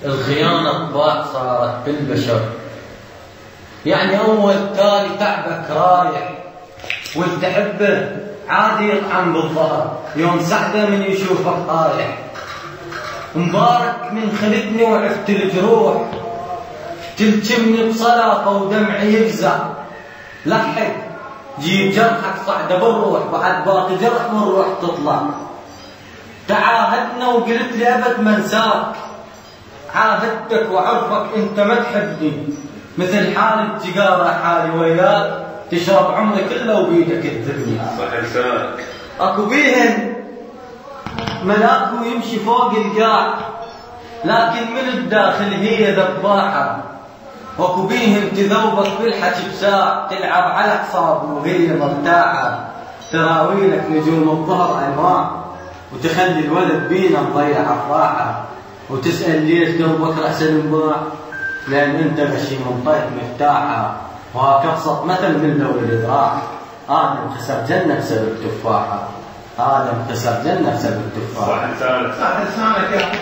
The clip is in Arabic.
الخيانة طباع صارت بالبشر. يعني أول تالي تعبك رايح والتحبه عادي يطعن بالظهر، يوم سعده من يشوفك طايح. مبارك من خلتني وعفت الجروح، تلتمني بصلاة ودمعي يفزع. لحق جيب جرحك صعده بالروح، بعد باقي جرح والروح تطلع. تعاهدنا وقلت لي أبد ما انساك، عاهدتك وعرفك انت ما تحبني. مثل حال التجارة حالي وياك، تشرب عمري كله وبيدك تذبني. صح لسانك. اكو بيهن ملاك ويمشي فوق القاع، لكن من الداخل هي ذباحة. واكو بيهن تذوبك بالحكي بساع، تلعب على حساب وهي مرتاحة. تراويلك نجوم الظهر انواع، وتخلي الولد بينا مضيع افراحه. وتسأل ليش قلبك رأس انباع، لأن أنت مشي من طيف مفتاحة. وهاك أبسط مثل من لو الإدراك، آدم خسر جنة بسبب تفاحة. آدم خسر جنة بسبب تفاحة. صح لسانك. صح لسانك يا أخي.